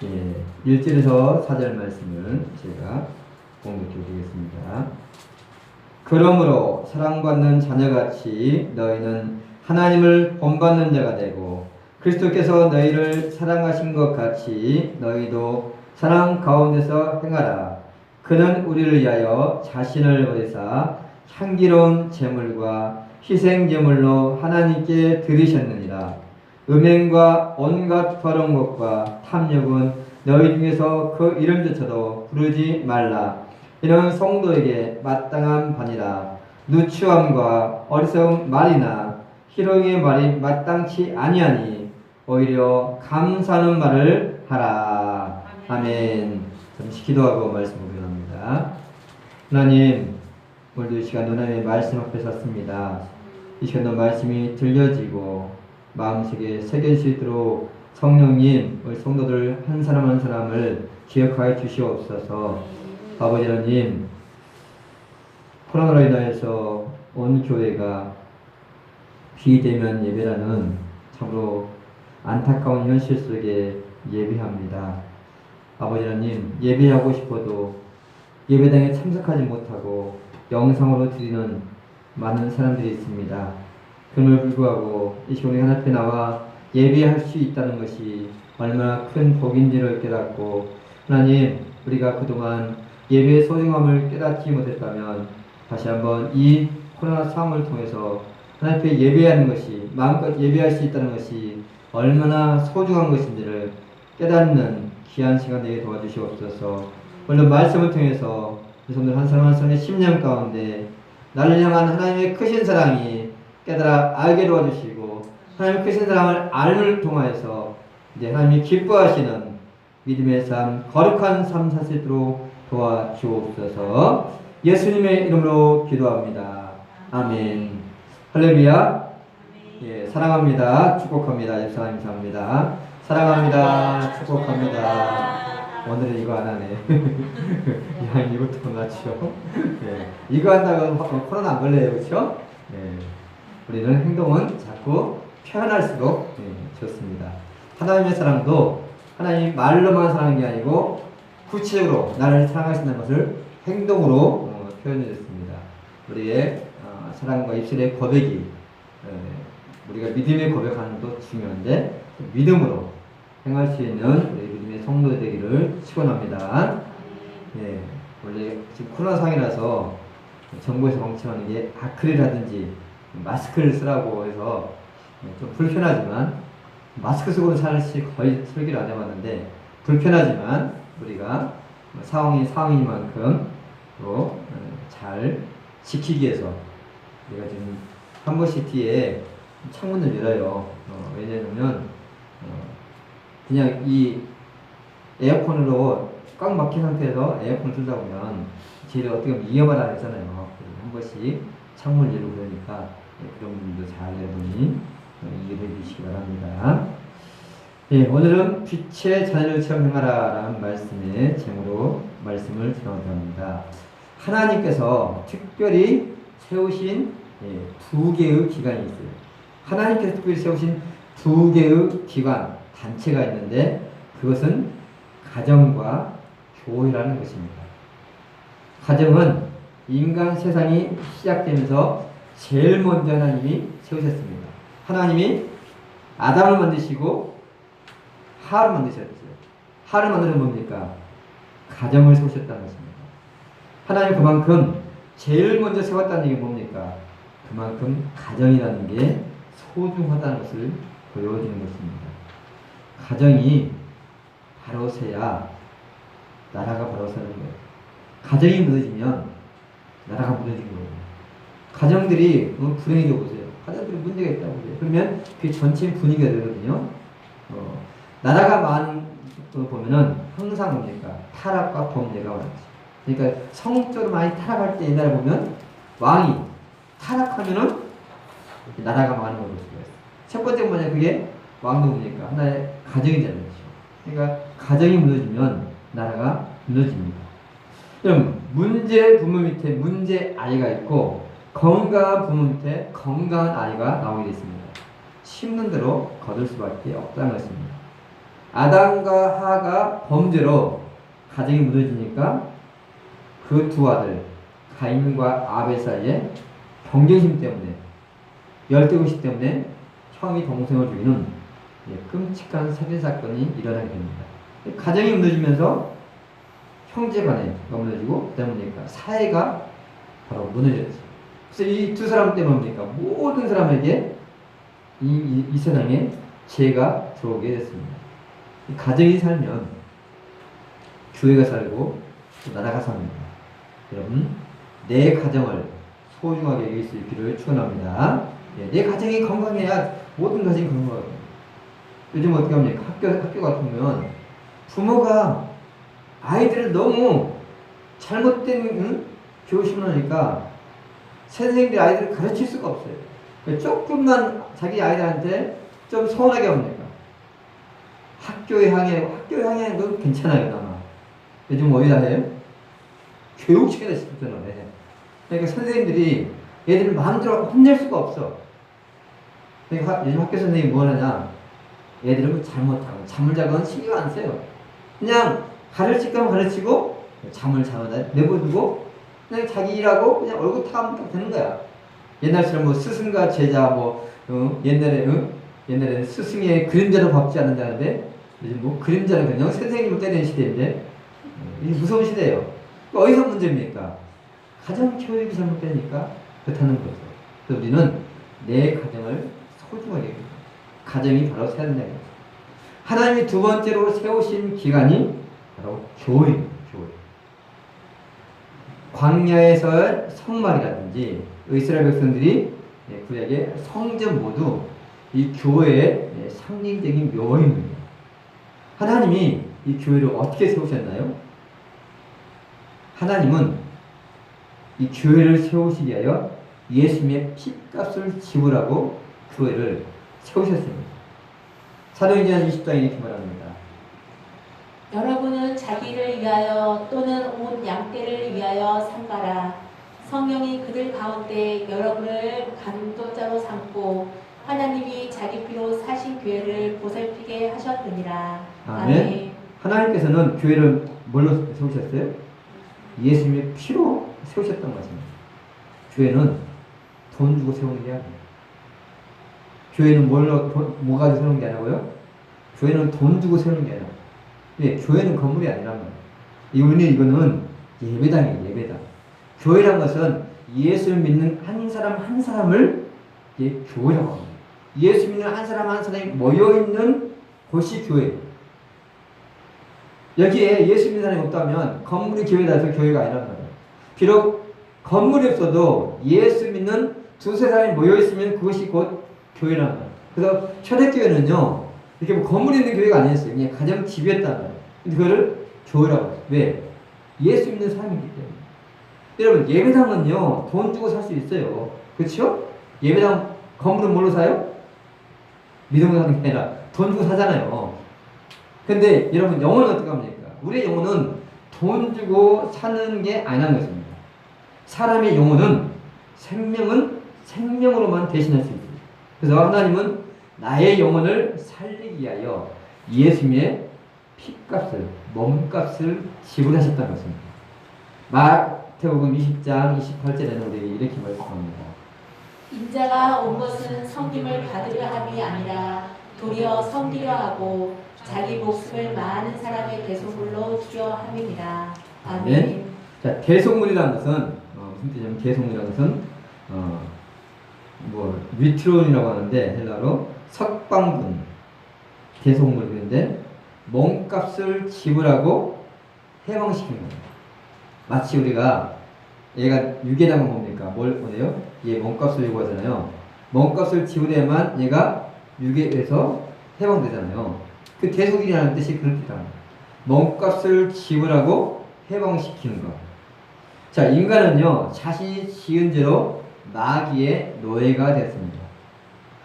예, 1절에서 4절 말씀을 제가 공독해 드리겠습니다. 그러므로 사랑받는 자녀같이 너희는 하나님을 본받는 자가 되고 그리스도께서 너희를 사랑하신 것 같이 너희도 사랑 가운데서 행하라. 그는 우리를 위하여 자신을 버리사 향기로운 제물과 희생 제물로 하나님께 드리셨느니라. 음행과 온갖 더러운 것과 탐욕은 너희 중에서 그 이름조차도 부르지 말라. 이는 성도에게 마땅한 바니라. 누추함과 어리석은 말이나 희롱의 말이 마땅치 아니하니 오히려 감사하는 말을 하라. 아멘. 잠시 기도하고 말씀 보겠습니다. 하나님, 오늘도 이 시간 하나님의 말씀 앞에 섰습니다. 이 시간도 말씀이 들려지고 마음속에 새길 수 있도록 성령님, 우리 성도들 한 사람 한 사람을 기억하여 주시옵소서. 아버지 하나님, 코로나로 인하여서 온 교회가 비대면 예배라는 참으로 안타까운 현실 속에 예배합니다. 아버지 하나님, 예배하고 싶어도 예배당에 참석하지 못하고 영상으로 드리는 많은 사람들이 있습니다. 그럼에도 불구하고 이 시간에 하나님 앞에 나와 예배할 수 있다는 것이 얼마나 큰 복인지를 깨닫고, 하나님, 우리가 그동안 예배의 소중함을 깨닫지 못했다면 다시 한번 이 코로나 상황을 통해서 하나님 앞에 예배하는 것이, 마음껏 예배할 수 있다는 것이 얼마나 소중한 것인지를 깨닫는 귀한 시간 되게 도와주시옵소서. 오늘 말씀을 통해서 여러분들 한 사람 한 사람의 심령 가운데 나를 향한 하나님의 크신 사랑이 깨달아 알게 도와주시고, 하나님의 크신 사랑을 알을 통하여서 이제 하나님이 기뻐하시는 믿음의 삶, 거룩한 삶 살 수 있도록 도와주옵소서. 예수님의 이름으로 기도합니다. 아멘. 할렐루야. 예, 사랑합니다. 축복합니다. 예수님 감사합니다. 사랑합니다. 축복합니다. 오늘은 이거 안 하네. 야, 이것도 맞죠? 예, 이거 한다고 코로나 안 걸려요, 그렇죠? 예, 우리는 행동은 자꾸 표현할수록 좋습니다. 하나님의 사랑도 하나님 말로만 사랑하는 게 아니고 구체적으로 나를 사랑하신다는 것을 행동으로 표현해 줬습니다. 우리의 사랑과 입술의 고백이 우리가 믿음의 고백하는 것도 중요한데 믿음으로 행할 수 있는 우리 믿음의 성도 되기를 축원합니다. 예, 원래 지금 코로나 상이라서 정부에서 방침하는 게 아크릴이라든지 마스크를 쓰라고 해서 좀 불편하지만, 마스크 쓰고는 사실 거의 설교를 안 해봤는데 불편하지만 우리가 상황인 만큼 또 잘 지키기 위해서 우리가 지금 한버시티에 창문을 열어요. 왜냐면 그냥 이 에어컨으로 꽉 막힌 상태에서 에어컨을 틀다 보면 저희를 어떻게 보면 위험하다 했잖아요. 한 번씩 창문을 열고 그러니까 그런 분들도 잘 여러분이 이해해 주시기 바랍니다. 예, 오늘은 빛의 자녀를 체험행하라 라는 말씀의 제목으로 말씀을 전합니다. 하나님께서 특별히 세우신 두 개의 기관이 있어요. 하나님께서 특별히 세우신 두 개의 기관, 단체가 있는데 그것은 가정과 교회라는 것입니다. 가정은 인간 세상이 시작되면서 제일 먼저 하나님이 세우셨습니다. 하나님이 아담을 만드시고 하를 만드셨어요. 하를 만드는 뭡니까? 가정을 세우셨다는 것입니다. 하나님 그만큼 제일 먼저 세웠다는 얘기 뭡니까? 그만큼 가정이라는 게 소중하다는 것을 보여주는 것입니다. 가정이 바로 서야 나라가 바로 서는 거예요. 가정이 무너지면 나라가 무너진 거예요. 가정들이 불행해져 보세요. 가정들이 문제가 있다고 보세요. 그러면 그게 전체 분위기가 되거든요. 나라가 많은 거 보면은 항상 뭡니까? 타락과 범죄가 많죠. 그러니까 성적으로 많이 타락할 때 옛날에 보면 왕이 타락하면은 나라가 많은 걸 볼 수가 있어요. 첫 번째 뭐냐? 그게 왕도 뭡니까? 하나의 가정이잖아요. 그러니까 가정이 무너지면 나라가 무너집니다. 그럼 문제 부모 밑에 문제 아이가 있고 건강한 부모 밑에 건강한 아이가 나오게 됐습니다. 심는 대로 거둘 수밖에 없다는 것입니다. 아담과 하가 범죄로 가정이 무너지니까 그 두 아들 가인과 아벨 사이에 경쟁심 때문에 열등의식 때문에 형이 동생을 죽이는 끔찍한 살인 사건이 일어나게 됩니다. 가정이 무너지면서 형제간에 무너지고 그다음이니까 사회가 바로 무너졌죠. 그래서 이 두 사람 때문에 뭡니까? 모든 사람에게 이 세상에 죄가 들어오게 됐습니다. 가정이 살면 교회가 살고 또 나라가 삽니다. 여러분, 내 가정을 소중하게 여길 수 있기를 축원합니다. 내 가정이 건강해야 모든 가정이 건강합니다. 요즘 어떻게 합니까? 학교 같으면 부모가 아이들을 너무 잘못된 교육을 하니까 선생님들이 아이들을 가르칠 수가 없어요. 조금만 자기 아이들한테 좀 서운하게 합니까? 학교에 향해 건 괜찮아요, 아마. 요즘 어디다 해요? 교육시켜야 싶잖아요. 그러니까 선생님들이 얘들을 마음대로 혼낼 수가 없어. 그러니까 요즘 학교 선생님이 뭐 하냐? 애들은 잘못하고 잠을 자건 신경 안 써요. 그냥 가르칠 거면 가르치고 잠을 자다 내버려두고 그냥 자기 일하고 그냥 얼굴 타면 딱 되는 거야. 옛날처럼 뭐 스승과 제자 옛날에는 스승의 그림자도 밟지 않는다는데 요즘 뭐 그림자는 그냥 선생님을 때리는 시대인데 이게 무서운 시대예요. 어디서 문제입니까? 가정 교육이 잘못되니까 그렇다는 거죠. 그래서 우리는 내 가정을 소중하게 해요. 가정이 바로 세야 된다. 하나님이 두 번째로 세우신 기관이 바로 교회입니다. 교회. 광야에서 성막이라든지 이스라엘 백성들이 구약의 성전 모두 이 교회의 상징적인 묘입니다. 하나님이 이 교회를 어떻게 세우셨나요? 하나님은 이 교회를 세우시기 위하여 예수님의 핏값을 지불하고 교회를 세우셨습니다. 사도행전 20장에 이렇게 말합니다. 여러분은 자기를 위하여 또는 온 양떼를 위하여 삼가라. 성령이 그들 가운데 여러분을 감독자로 삼고 하나님이 자기 피로 사신 교회를 보살피게 하셨느니라. 아멘. 하나님께서는 교회를 뭘로 세우셨어요? 예수님의 피로 세우셨던 것입니다. 교회는 돈 주고 세우는 게 아니에요. 교회는 뭐 가지고 세우는 게 아니고요. 교회는 돈 주고 세우는 게 아니라. 예, 교회는 건물이 아니란 말이에요. 이거는 예배당이에요, 예배당. 교회란 것은 예수를 믿는 한 사람 한 사람을 교회라고 합니다. 예수 믿는 한 사람 한 사람이 모여있는 곳이 교회예요. 여기에 예수 믿는 사람이 없다면 건물이 교회라서 교회가 아니란 말이에요. 비록 건물이 없어도 예수 믿는 두세 사람이 모여있으면 그것이 곧 교회란 말이에요. 그래서 초대교회는요, 이렇게 뭐 건물이 있는 교회가 아니었어요. 그냥 가정 집이었단 말이에요. 근데 그거를 교회라고 해요. 왜? 예수 믿는 사람이기 때문에. 여러분, 예배당은요, 돈 주고 살 수 있어요. 그렇죠? 예배당 건물은 뭘로 사요? 믿음으로 사는 게 아니라 돈 주고 사잖아요. 근데 여러분, 영혼은 어떻게 합니까? 우리의 영혼은 돈 주고 사는 게 아니라는 것입니다. 사람의 영혼은 생명으로만 대신할 수 있습니다. 그래서 하나님은 나의 영혼을 살리기 위하여 예수님의 피값을, 몸값을 지불하셨다는 것입니다. 마태복음 20장 28절에는 우리 이렇게 말씀합니다. 인자가 온 것은 섬김을 받으려 함이 아니라 도리어 섬기려 하고 자기 목숨을 많은 사람의 대속물로 주려 함이니라. 아멘. 자, 대속물이라는 것은 무슨 뜻이냐면 대속물이라는 것은 위트론이라고 하는데 헬라로 석방금 대속물인데 몸값을 지불하고 해방시키는 겁니다. 마치 우리가 얘가 유괴당한 뭡니까? 뭘 보내요? 얘 몸값을 요구하잖아요. 몸값을 지불해야만 얘가 유괴해서 해방되잖아요. 그 대속이라는 뜻이 그런 뜻입니다. 몸값을 지불하고 해방시키는 것. 자, 인간은요, 자신이 지은 죄로 마귀의 노예가 되었습니다.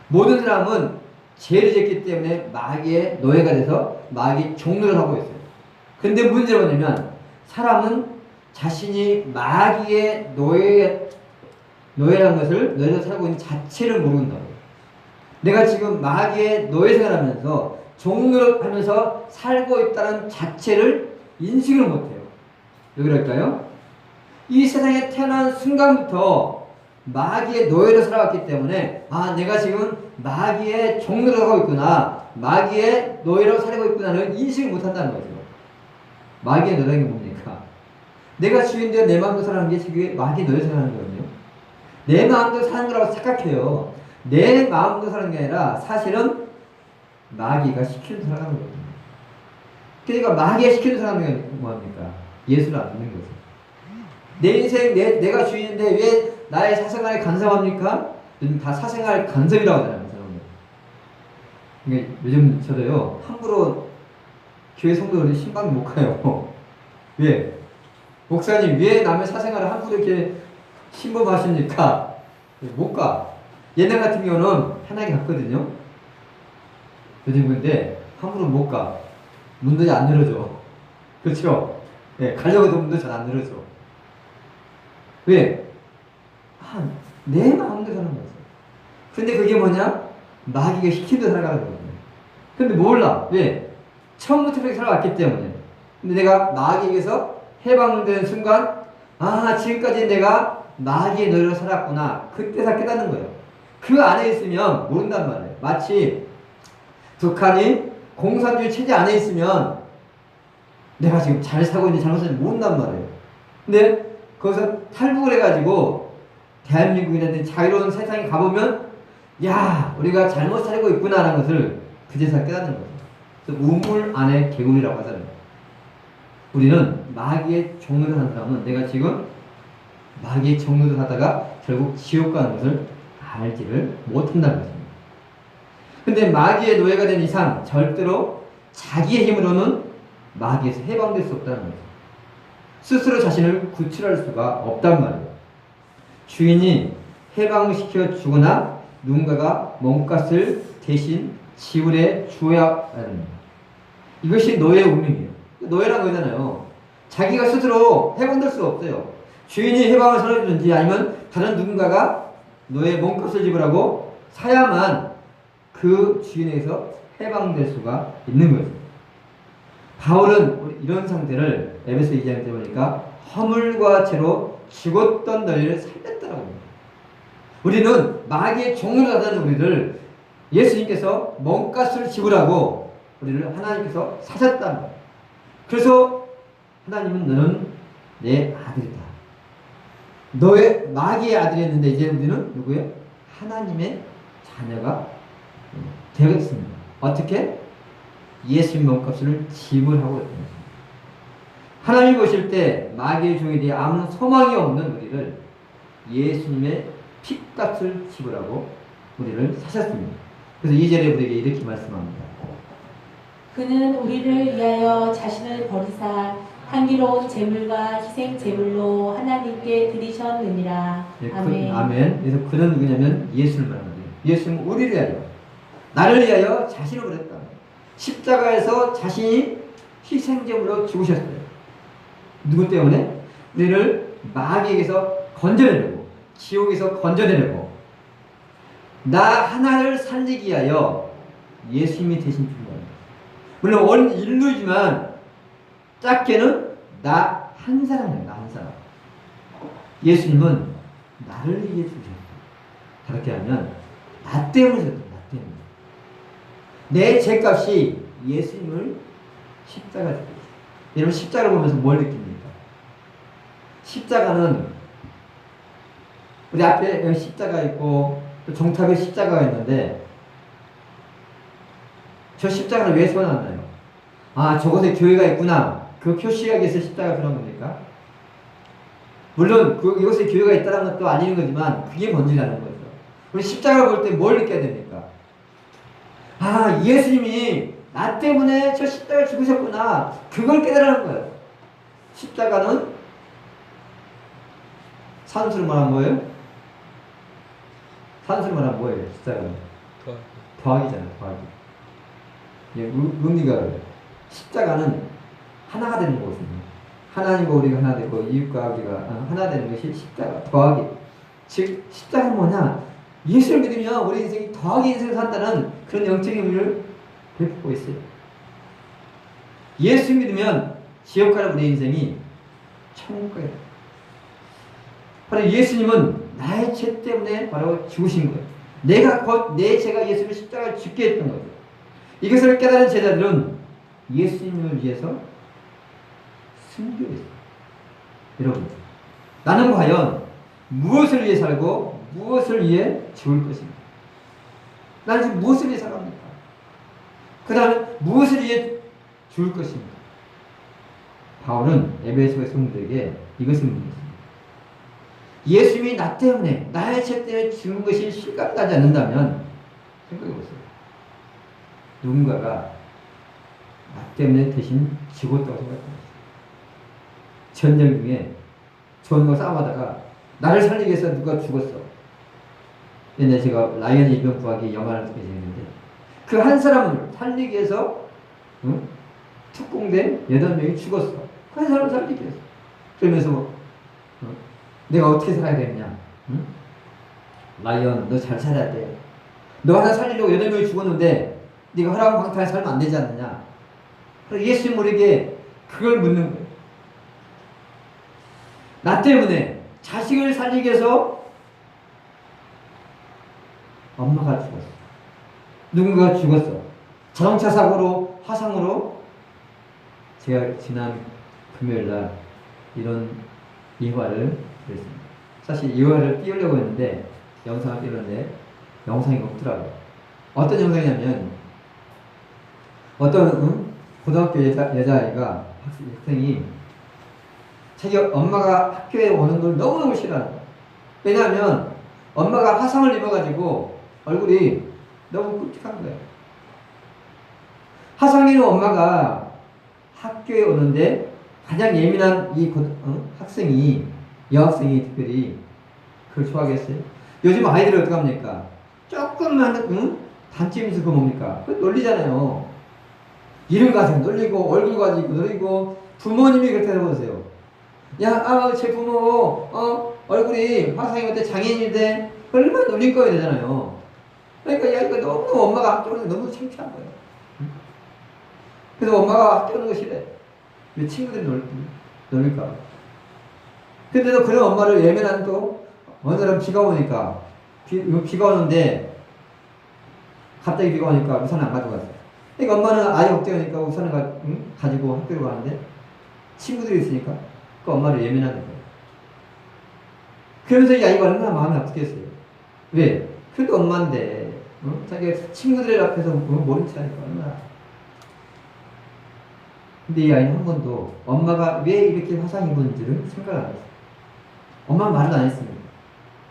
모든 사람은 죄를 짓기 때문에 마귀의 노예가 돼서 마귀 종노를 하고 있어요. 근데 문제가 뭐냐면 사람은 자신이 마귀의 노예라는 것을, 노예로 살고 있는 자체를 모른다고요. 내가 지금 마귀의 노예 생활하면서 종노릇하면서 살고 있다는 자체를 인식을 못해요. 왜 그럴까요? 이 세상에 태어난 순간부터 마귀의 노예로 살아왔기 때문에 내가 지금 마귀의 종노릇 하고 있구나, 마귀의 노예로 살고 있구나는 인식을 못한다는 거죠. 마귀의 노예라는 게 뭡니까? 내가 주인되어 내 마음대로 사는 게 지금 마귀의 노예로 사는 거거든요. 내 마음대로 사는 거라고 착각해요. 내 마음대로 사는 게 아니라 사실은 마귀가 시키는 대로 살아가는 거거든요. 그러니까 마귀가 시키는 대로 사는 게 뭐합니까? 예수를 안 믿는 거죠. 내 인생 내가 주인인데 왜 나의 사생활에 간섭합니까? 요즘 다 사생활 간섭이라고 하잖아요. 그러니까 요즘 저도요, 함부로 교회 성도들이 신방 못 가요. 왜? 목사님 왜 남의 사생활을 함부로 이렇게 침범하십니까? 못 가. 옛날 같은 경우는 편하게 갔거든요. 요즘 근데 함부로 못 가. 문도 잘 안 열어줘. 그렇죠? 네, 가려고 해도 문도 잘 안 열어줘. 왜? 내 마음대로 사는 거죠. 근데 그게 뭐냐? 마귀가 시키는 대로 살아가는 거거든요. 근데 몰라. 왜? 처음부터 그렇게 살아왔기 때문에. 근데 내가 마귀에게서 해방된 순간, 지금까지 내가 마귀의 노예로 살았구나. 그때 다 깨닫는 거예요. 그 안에 있으면 모른단 말이에요. 마치 북한이 공산주의 체제 안에 있으면 내가 지금 잘 살고 있는지 잘못 살고 있는지 모른단 말이에요. 근데 거기서 탈북을 해가지고 대한민국이라든지 자유로운 세상에 가보면 우리가 잘못 살고 있구나라는 것을 그제서 깨닫는 거죠. 그래서 우물 안에 개구리라고 하잖아요. 우리는 마귀의 종노릇 하는 사람은 내가 지금 마귀의 종노릇 하다가 결국 지옥 가는 것을 알지를 못한다는 것입니다. 근데 마귀의 노예가 된 이상 절대로 자기의 힘으로는 마귀에서 해방될 수 없다는 거죠. 스스로 자신을 구출할 수가 없단 말이에요. 주인이 해방시켜 주거나 누군가가 몸값을 대신 지불해 주어야 합니다. 이것이 노예의 운명이에요. 노예란 거잖아요. 자기가 스스로 해방될 수가 없어요. 주인이 해방을 선해주든지 아니면 다른 누군가가 노예의 몸값을 지불하고 사야만 그 주인에게서 해방될 수가 있는 거죠. 바울은 이런 상태를 에베소 2장 때 보니까 허물과 죄로 죽었던 너희를 살렸다라고 합니다. 우리는 마귀의 종으로 하는 우리를 예수님께서 몸값을 지불하고 우리를 하나님께서 사셨다는 거예요. 그래서 하나님은 너는 내 아들이다. 너의 마귀의 아들이었는데 이제 우리는 누구예요? 하나님의 자녀가 되었습니다. 어떻게? 예수님 몸값을 지불하고 있습니다. 하나님 보실 때 마귀의 종에 대해 아무 소망이 없는 우리를 예수님의 핏값을 지불하고 우리를 사셨습니다. 그래서 2절에 우리에게 이렇게 말씀합니다. 그는 우리를 위하여 자신을 버리사 향기로운 제물과 희생 제물로 하나님께 드리셨느니라. 아멘. 아멘. 그래서 그는 누구냐면 예수를 말하는 거예요. 예수는 우리를 위하여, 나를 위하여 자신을 버렸다. 십자가에서 자신이 희생제물로 죽으셨어요. 누구 때문에? 우리를 마귀에게서 건져내려고, 지옥에서 건져내려고, 나 하나를 살리기 위하여 예수님이 대신 죽은 거예요. 물론 온 인류지만 작게는 나 한 사람이에요. 나 한 사람. 예수님은 나를 위해 죽으셨어요. 그렇게 하면 나 때문에 죽었어요. 나 때문에. 내 죄값이 예수님을 십자가에 죽였어요. 여러분 십자가를 보면서 뭘 느낍니까? 십자가는 우리 앞에 십자가 있고 또 종탑에 십자가가 있는데 저 십자가는 왜 세워놨나요? 저곳에 교회가 있구나. 그 표시하기 위해서 십자가 그런 겁니까? 물론 이곳에 교회가 있다는 것도 아닌 거지만 그게 본질이라는 거죠. 우리 십자가를 볼 때 뭘 느껴야 됩니까? 예수님이 나 때문에 저 십자가에 죽으셨구나. 그걸 깨달으는 거예요. 십자가는 산수로 말하면 뭐예요? 산수로 말하면 뭐예요? 십자가는 더하기잖아요. 더하기. 의미가 십자가는 하나가 되는 거거든요. 하나님과 우리가 하나 되고 이웃과 우리가 하나 되는 것이 십자가 더하기. 즉 십자가는 뭐냐? 예수를 믿으면 우리 인생이 더하게 인생을 산다는 그런 영적인 의미를 베풀고 있어요. 예수 믿으면 지옥 가는 우리 인생이 천국 가요. 바로 예수님은 나의 죄 때문에 바로 죽으신 거예요. 내 죄가 예수를 십자가에 죽게 했던 거예요. 이것을 깨달은 제자들은 예수님을 위해서 순교했어요. 여러분, 나는 과연 무엇을 위해 살고 무엇을 위해 죽을 것입니까? 나는 지금 무엇을 위해 살아갑니까? 그 다음에 무엇을 위해 죽을 것입니까? 바울은 에베소의 성도에게 이것을 묻습니다. 예수님이 나 때문에, 나의 죄 때문에 죽은 것이 실감이 나지 않는다면 생각해보세요. 누군가가 나 때문에 대신 죽었다고 생각합니다. 전쟁 중에 전과 싸움하다가 나를 살리기 위해서 누가 죽었어. 옛날에 제가 라이언 일병 구하기 영화를 듣게 되는데 그 한 사람을 살리기 위해서 특공대 8명이 죽었어. 그 한 사람을 살리기 위해서. 그러면서 내가 어떻게 살아야 되느냐. 라이언 너 잘 살아야 돼. 너 하나 살리려고 8명이 죽었는데 네가 허락방탕에 살면 안 되지 않느냐. 예수님 우리에게 그걸 묻는 거예요. 나 때문에 자식을 살리기 위해서 엄마가 죽었어. 누군가가 죽었어. 자동차 사고로, 화상으로. 제가 지난 금요일날 이런 예화를 드렸습니다. 사실 예화를 띄우려고 했는데 영상을 띄우는데 영상이 없더라고요. 어떤 영상이냐면 어떤 고등학교 여자아이가 학생이 자기 엄마가 학교에 오는 걸 너무너무 싫어하는 거야. 왜냐하면 엄마가 화상을 입어가지고 얼굴이 너무 끔찍한 거야. 화상 입은 엄마가 학교에 오는데 가장 예민한 이 학생이, 여학생이 특별히 그걸 좋아하겠어요? 요즘 아이들이 어떻게 합니까? 조금만 단점이 있어 그거 뭡니까? 그거 놀리잖아요. 이름 가지고 놀리고 얼굴 가지고 놀리고 부모님이 그렇게 해보세요. 야, 제 부모 얼굴이 화상이 어때 장애인인데 얼마나 놀릴 거야 되잖아요. 그러니까 야 이거 너무 엄마가 학교 오는 게 너무 창피한 거예요. 그래서 엄마가 학교 오는 거 싫어해. 왜 친구들이 놀릴까 봐. 근데도 그런 엄마를 예민한 또 어느 날 비가 오니까 비가 오는데 갑자기 비가 오니까 우산을 안 가져갔어요. 그러니까 엄마는 아이 걱정하니까 우산을 가지고 학교로 가는데 친구들이 있으니까 그 엄마를 예민하는 거예요. 그러면서 이 아이가 얼마나 마음이 아프겠어요. 왜? 그래도 엄마인데 자기 친구들 앞에서 모른 체 하니까 얼마나. 근데 이 아이는 한 번도 엄마가 왜 이렇게 화상 입었는지를 생각을 안 했어요. 엄마는 말을 안 했습니다.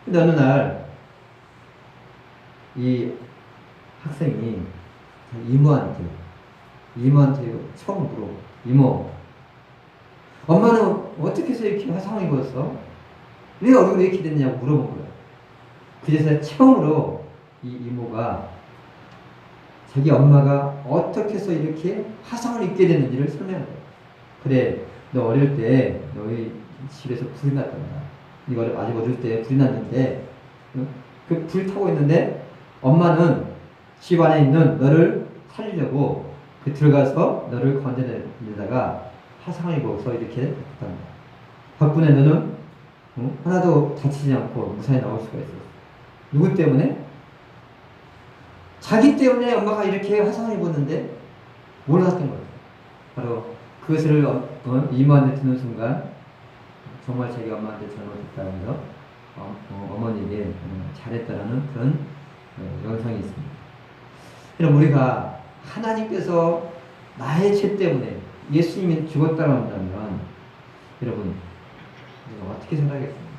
근데 어느 날 이 학생이 이모한테 처음으로 이모, 엄마는 어떻게 해서 이렇게 화상을 입었어? 왜 얼굴이 이렇게 됐냐고 물어본 거야. 그래서 처음으로 이 이모가 자기 엄마가 어떻게 해서 이렇게 화상을 입게 됐는지를 설명한 거야. 그래, 너 어릴 때 너희 집에서 불이 났단다. 네가 아직 어릴 때 불이 났는데 그 불 타고 있는데 엄마는 집 안에 있는 너를 살리려고 들어가서 너를 건져내다가 화상을 입어서 이렇게 됐단다. 덕분에 너는 하나도 다치지 않고 무사히 나올 수가 있었어. 누구 때문에? 자기 때문에 엄마가 이렇게 화상을 입었는데 몰랐던 거예요. 바로 그것을 이모한테 듣는 순간 정말 자기 엄마한테 잘못했다고 해서 어머니에게 잘했다라는 그런 영상이 있습니다. 그럼 우리가 하나님께서 나의 죄 때문에 예수님이 죽었다고 한다면 여러분 내가 어떻게 살아야겠습니까?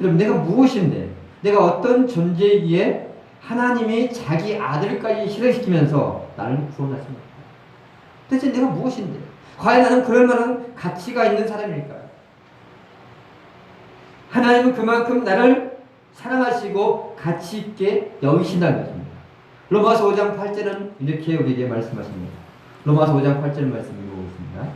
여러분 내가 무엇인데, 내가 어떤 존재이기에 하나님이 자기 아들까지 실현시키면서 나를 구원하십니까? 대체 내가 무엇인데? 과연 나는 그럴 만한 가치가 있는 사람일까요? 하나님은 그만큼 나를 사랑하시고 가치 있게 여기신다는 것입니다. 로마서 5장 8절은 이렇게 우리에게 말씀하십니다. 로마서 5장 8절 말씀 읽어보겠습니다.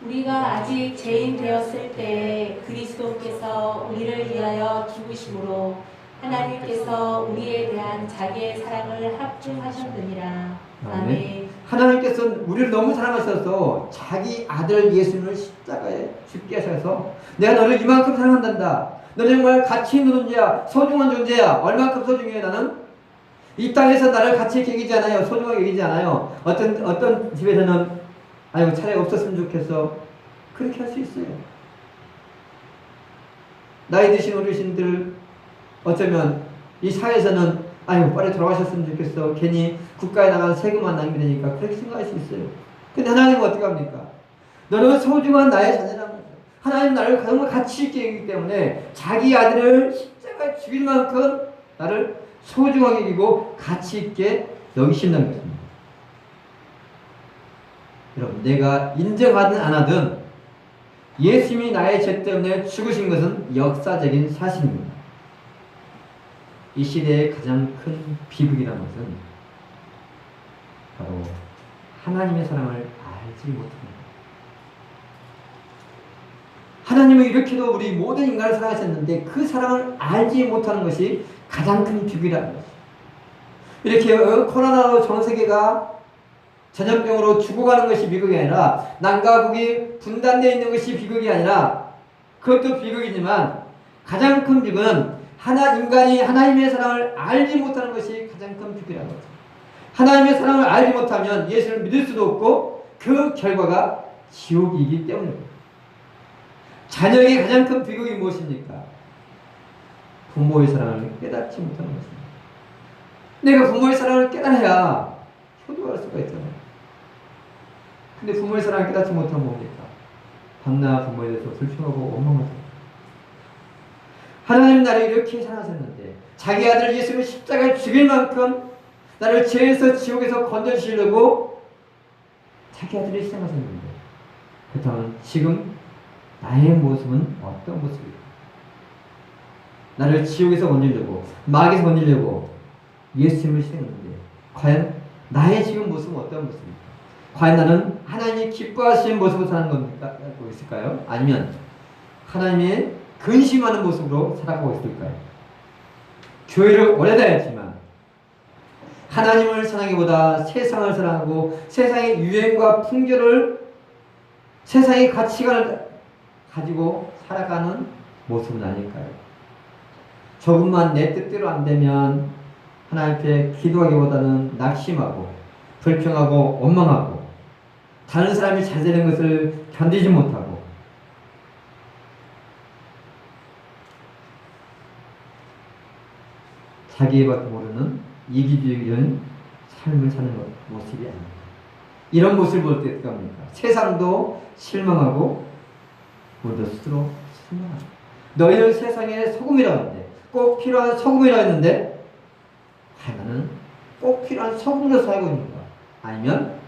우리가 아직 죄인 되었을 때 그리스도께서 우리를 위하여 죽으심으로 하나님께서 우리에 대한 자기의 사랑을 합증하셨느니라. 아멘. 하나님께서 우리를 너무 사랑하셔서 자기 아들 예수님을 십자가에 죽게 하셔서 내가 너를 이만큼 사랑한단다. 너는 정말 가치 있는 존재야. 소중한 존재야. 얼만큼 소중해 나는? 이 땅에서 나를 가치 있게 여기지 않아요. 소중하게 여기지 않아요. 어떤 집에서는 아이고 차라리 없었으면 좋겠어. 그렇게 할 수 있어요. 나이 드신 어르신들 어쩌면 이 사회에서는 아이고 빨리 돌아가셨으면 좋겠어. 괜히 국가에 나가는 세금만 낭비되니까 그렇게 생각할 수 있어요. 근데 하나님은 어떻게 합니까? 너는 소중한 나의 자녀라는 거죠. 하나님 나를 정말 가치 있게 여기기 때문에 자기 아들을 십자가에 죽일 만큼 나를 소중하게 여기고 가치 있게 여기신다는 것입니다. 여러분, 내가 인정하든 안 하든 예수님이 나의 죄 때문에 죽으신 것은 역사적인 사실입니다. 이 시대의 가장 큰 비극이라는 것은 바로 하나님의 사랑을 알지 못합니다. 하나님은 이렇게도 우리 모든 인간을 사랑하셨는데 그 사랑을 알지 못하는 것이 가장 큰 비극이라는 것이죠. 이렇게 코로나로 전 세계가 전염병으로 죽어가는 것이 비극이 아니라 남과 북이 분단되어 있는 것이 비극이 아니라 그것도 비극이지만 가장 큰 비극은 인간이 하나님의 사랑을 알지 못하는 것이 가장 큰 비극이라는 거죠. 하나님의 사랑을 알지 못하면 예수를 믿을 수도 없고 그 결과가 지옥이기 때문입니다. 자녀에게 가장 큰 비극이 무엇입니까? 부모의 사랑을 깨닫지 못하는 것입니다. 내가 부모의 사랑을 깨달아야 효도할 수가 있잖아요. 근데 부모의 사랑을 깨닫지 못하면 뭡니까? 밤낮 부모에 대해서 불평하고 원망하죠. 하나님 나를 이렇게 사랑하셨는데 자기 아들 예수를 십자가에 죽일 만큼 나를 죄에서 지옥에서 건져주시려고 자기 아들을 희생하셨는데 그렇다면 지금 나의 모습은 어떤 모습일까? 나를 지옥에서 건지려고 마귀에서 건지려고 예수님을 희생했는데 과연 나의 지금 모습은 어떤 모습입니까? 과연 나는 하나님이 기뻐하시는 모습으로 사는 겁니까? 있을까요? 아니면 하나님의 근심하는 모습으로 살아가고 있을까요? 교회를 오래 다녔지만 하나님을 사랑하기보다 세상을 사랑하고 세상의 유행과 풍조를 세상의 가치관을 가지고 살아가는 모습은 아닐까요? 조금만 내 뜻대로 안 되면 하나님 앞에 기도하기보다는 낙심하고 불평하고 원망하고 다른 사람이 잘 되는 것을 견디지 못하고 자기밖에 모르는 이기주의적인 삶을 사는 모습이 아닙니다. 이런 모습을 볼 때 어떻게 합니까? 세상도 실망하고 우리도 스스로 실망합니다. 너희는 세상의 소금이라 하는데 꼭 필요한 소금이라 했는데 나는 꼭 필요한 소금으로 살고 있는가? 아니면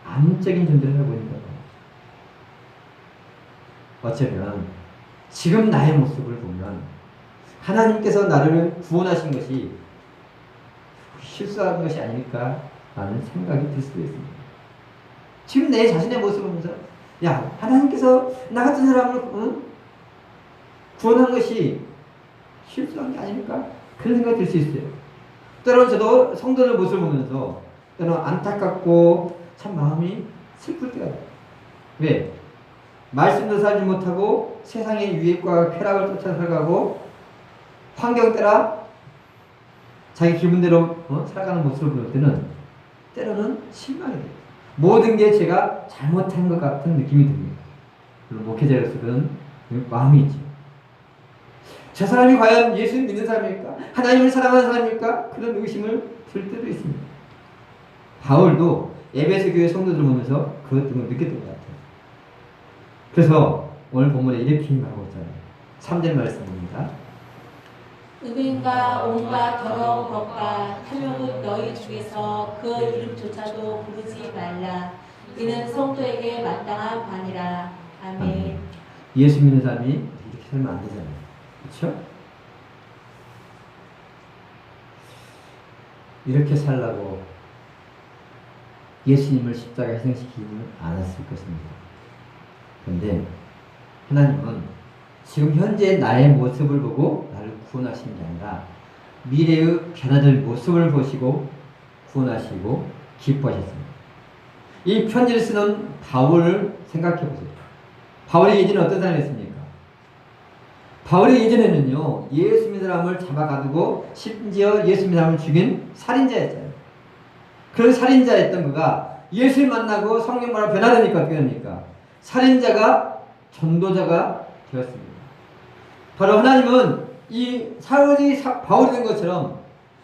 암적인 존재를 하고 있는가? 어쩌면 지금 나의 모습을 보면 하나님께서 나를 구원하신 것이 실수한 것이 아닐까 라는 생각이 들 수도 있습니다. 지금 내 자신의 모습을 보면서 야 하나님께서 나 같은 사람을 구원한 것이 실수한 게 아닐까? 그런 생각이 들 수 있어요. 때로는 저도 성도들 모습을 보면서 때로는 안타깝고 참 마음이 슬플 때가 있어요. 왜? 말씀도 살지 못하고 세상의 유익과 쾌락을 쫓아 살아가고 환경 따라 자기 기분대로 살아가는 모습을 볼 때는 때로는 실망이 돼요. 모든 게 제가 잘못한 것 같은 느낌이 듭니다. 물론 목회자로서는 마음이 있죠. 저 사람이 과연 예수를 믿는 사람일까? 하나님을 사랑하는 사람일까? 그런 의심을 들 때도 있습니다. 바울도 에베소 교회 성도들을 보면서 그것 등을 느꼈던 것 같아요. 그래서 오늘 본문에 이렇게 말하고 있잖아요. 3절 말씀입니다. 음행과 온갖 더러운 것과 탐욕은 너희 중에서 그 이름조차도 부르지 말라. 이는 성도에게 마땅한 바니라. 아멘. 예수 믿는 사람이 이렇게 살면 안 되잖아요. 그렇죠? 이렇게 살라고 예수님을 십자가에 희생시키지는 않았을 것입니다. 그런데 하나님은 지금 현재 나의 모습을 보고 나를 구원하시는 게 아니라 미래의 변화될 모습을 보시고 구원하시고 기뻐하셨습니다. 이 편지를 쓰는 바울을 생각해 보세요. 바울의 예전에 어떤 사람이었습니까? 바울의 예전에는요, 예수 믿는 사람을 잡아가두고 심지어 예수 믿는 사람을 죽인 살인자였어요. 그런 살인자였던 그가 예수를 만나고 성령으로 변화되니까 어떻게 됩니까? 살인자가 전도자가 되었습니다. 바로 하나님은 이 사울이 바울이 된 것처럼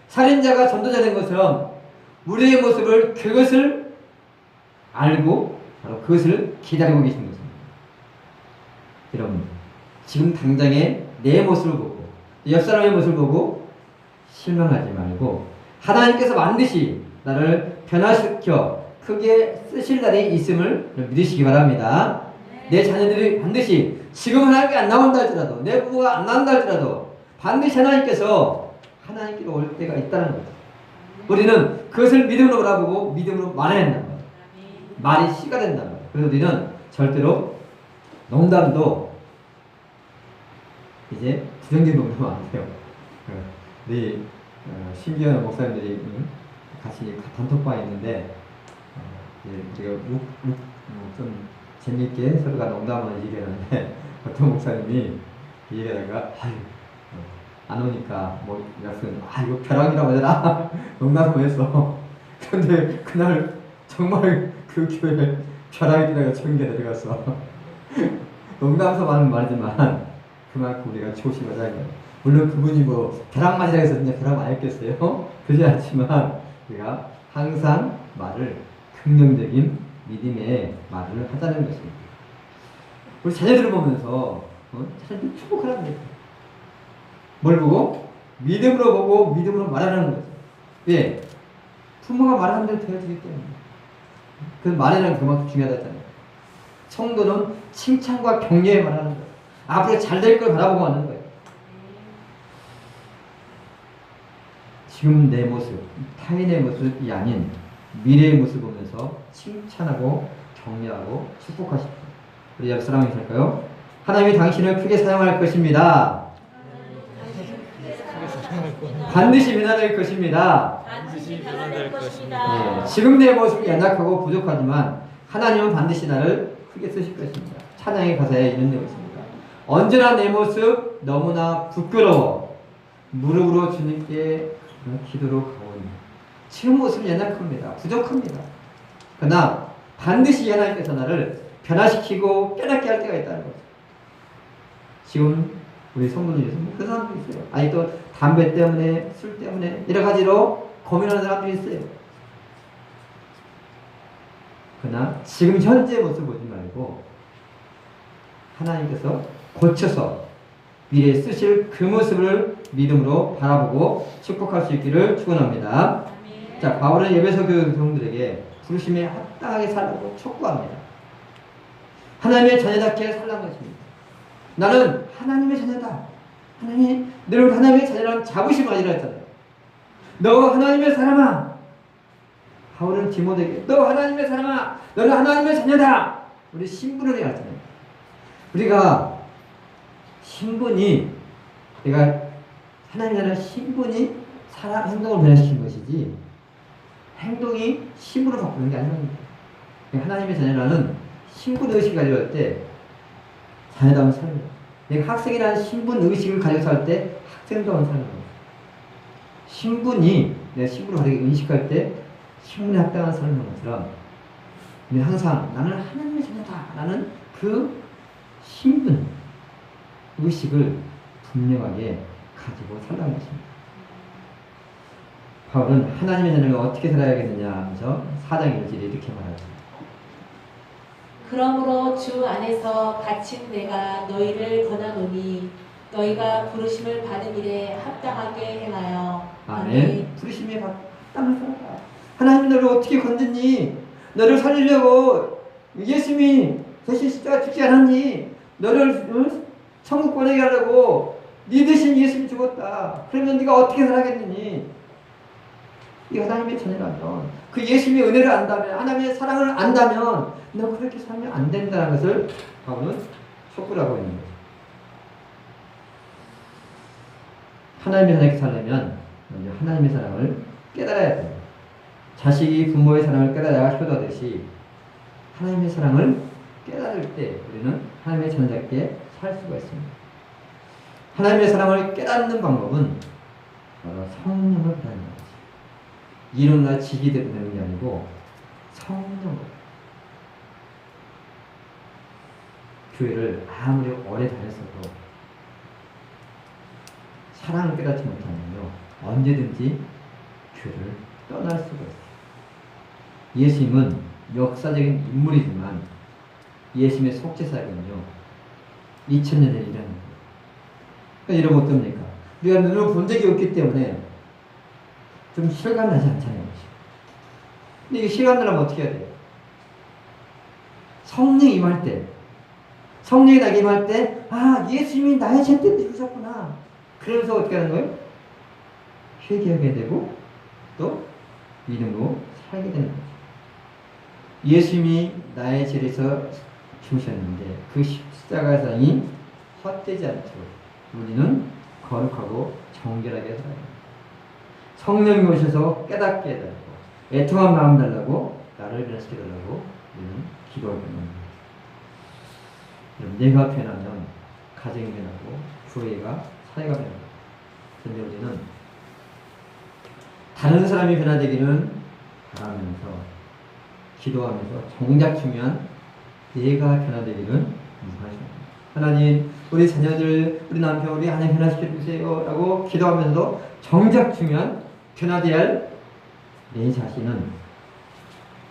살인자가 전도자 된 것처럼 우리의 모습을 그것을 알고 바로 그것을 기다리고 계신 것입니다. 여러분, 지금 당장에 내 모습을 보고 옆 사람의 모습을 보고 실망하지 말고 하나님께서 반드시 나를 변화시켜 크게 쓰실 날이 있음을 믿으시기 바랍니다. 내 자녀들이 반드시 지금 하나님께 안 나온다 할지라도 내 부부가 안 나온다 할지라도 반드시 하나님께서 하나님께로 올 때가 있다는 거죠. 우리는 그것을 믿음으로 바라보고 믿음으로 말해야 된다는 거예요. 말이 씨가 된다는 거예요. 그래서 우리는 절대로 농담도 이제 부정적인 농담은 안 돼요. 우리 신기한 목사님들이 같이 단톡방에 있는데 우리가 좀 재미있게 서로가 농담을 얘기하는데 어떤 목사님이 얘기하다가 안 오니까 뭐 이거 벼락이라고 하더라 농담을 했어. 근데 그날 정말 그 교회에 벼락이라고 천개가 들어갔어. 농담삼아는 말이지만 그만큼 우리가 조심하자. 물론 그분이 뭐 벼락 맞으라 해서 그냥 벼락 맞았겠어요? 그러지 않지만 우리가 항상 말을 긍정적인 믿음의 말을 하자는 것입니다. 우리 자녀들을 보면서 자녀들 축복하라는 거예요. 뭘 보고? 믿음으로 보고 믿음으로 말하라는 거죠. 왜? 부모가 말하는 대로 되어지기 때문에. 그 말이라는 그만큼 중요하다 했잖아요. 성도는 칭찬과 격려에 말하는 거예요. 앞으로 잘 될 걸 바라보고 하는 거예요. 지금 내 모습, 타인의 모습이 아닌 미래의 모습을 보면서 칭찬하고 격려하고 축복하십시오. 우리 옆 사람이 있을까요? 하나님이 당신을 크게 사용할 것입니다. 반드시 변화될 것입니다. 반드시 변화될 것입니다. 예, 지금 내 모습이 연약하고 부족하지만 하나님은 반드시 나를 크게 쓰실 것입니다. 찬양의 가사에 이런 내용이 있습니다. 언제나 내 모습 너무나 부끄러워 무릎으로 주님께 기도로 가오니 지금 모습은 연약합니다. 부족합니다. 그러나 반드시 하나님께서 나를 변화시키고 깨닫게 할 때가 있다는 거죠. 지금 우리 성도님에서 그런 사람도 있어요. 아직도 담배 때문에 술 때문에 여러 가지로 고민하는 사람들이 있어요. 그러나 지금 현재 모습 보지 말고 하나님께서 고쳐서 미래에 쓰실 그 모습을 믿음으로 바라보고 축복할 수 있기를 축원합니다. 자, 바울은 에베소 교회 성도들에게 부르심에 합당하게 살라고 촉구합니다. 하나님의 자녀답게 살라는 것입니다. 나는 하나님의 자녀다. 너를 하나님의 자녀라는 자부심을 가지라 했잖아요. 너 하나님의 사람아. 바울은 디모데에게 너 하나님의 사람아. 너는 하나님의 자녀다. 우리 신분을 해야 하잖아요. 우리가 신분이 내가 하나님의 자녀 신분이 사람 행동을 변화시키는 것이지 행동이 신분을 바꾸는 게 아닙니다. 하나님의 자녀라는 신분 의식을 가지고 할 때 자녀다운 삶이에요. 내가 학생이라는 신분 의식을 가지고 살 때 학생다운 삶이에요. 신분이 내가 신분을 가지고 인식할 때 신분에 합당한 삶인 것처럼 항상 나는 하나님의 자녀다 라는 그 신분 의식을 분명하게 가지고 살라는 것입니다. 바울은 하나님의 자녀가 어떻게 살아야겠느냐 하면서 4장 1절에 이렇게 말하죠. 그러므로 주 안에서 갇힌 내가 너희를 권하노니 너희가 부르심을 받은 일에 합당하게 행하여. 아멘. 부르심에 합당한 사람. 하나님 너를 어떻게 건졌니? 너를 살리려고 예수님이 대신 십자가 죽지 않았니? 너를 천국 보내게 하려고 네 대신 예수님이 죽었다. 그러면 네가 어떻게 살아겠느니? 네가 하나님의 자녀라면 그 예수님의 은혜를 안다면 하나님의 사랑을 안다면 너 그렇게 살면 안 된다는 것을 바울은 촉구를 하고 있는 거죠. 하나님의 사랑에 살려면 먼저 하나님의 사랑을 깨달아야 돼요. 자식이 부모의 사랑을 깨달아야 효도하듯이 하나님의 사랑을 깨달을 때 우리는 하나님의 자녀답게 살 수가 있습니다. 하나님의 사랑을 깨닫는 방법은 바로 성령을 받는 거지. 이론과 지기대로 되는 게 아니고 성령으로. 교회를 아무리 오래 다녔어도 사랑을 깨닫지 못하면요 언제든지 교회를 떠날 수가 있어요. 예수님은 역사적인 인물이지만 예수님의 속죄사역은요 2000년 전에 일어난 거예요. 그러니까 이러면 어떻습니까? 우리가 눈으로 본 적이 없기 때문에 좀 실감 나지 않잖아요. 근데 이게 실감 나려면 어떻게 해야 돼요? 성령이 임할 때, 성령이 나게 임할 때, 아, 예수님이 나의 죄 때문에 죽으셨구나. 그러면서 어떻게 하는 거예요? 회개하게 되고, 또 믿음으로 살게 되는 거죠. 예수님이 나의 죄에서 죽으셨는데, 그 십자가의 사랑이 헛되지 않도록 우리는 거룩하고 정결하게 살아야 합니다. 성령이 오셔서 깨닫게 해달라고, 애통한 마음 달라고, 나를 변화시켜달라고 우리는 기도하게 됩니다. 내가 변하면 가정이 변하고 교회가 사회가 변합니다. 그런데 우리는 다른 사람이 변화되기는 바라면서 기도하면서 정작 중요한 내가 변화되기는 무하십니다. 하나님, 우리 자녀들, 우리 남편, 우리 아내 변화시켜 주세요 라고 기도하면서도 정작 중요한 변화되어야 할 내 자신은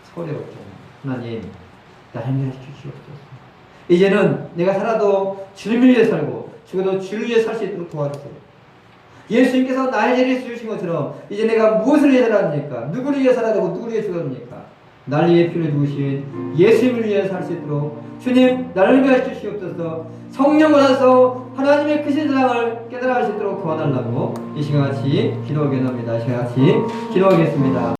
서울에 없죠. 하나님, 나를 변화시켜 주시옵소서. 이제는 내가 살아도 주님을 위해 살고 죽어도 주를 위해 살 수 있도록 도와주세요. 예수님께서 나의 죄를 지으신 것처럼 이제 내가 무엇을 위해 살았습니까? 누구를 위해 살아야 되고 누구를 위해 죽었습니까? 나를 위해 피를 주신 예수님을 위해 살 수 있도록 주님 나를 위해 주시옵소서. 성령 받아서 하나님의 크신 사랑을 깨달아 할 수 있도록 도와달라고 이 시간 같이 기도하겠습니다. 이 시간 같이 기도하겠습니다.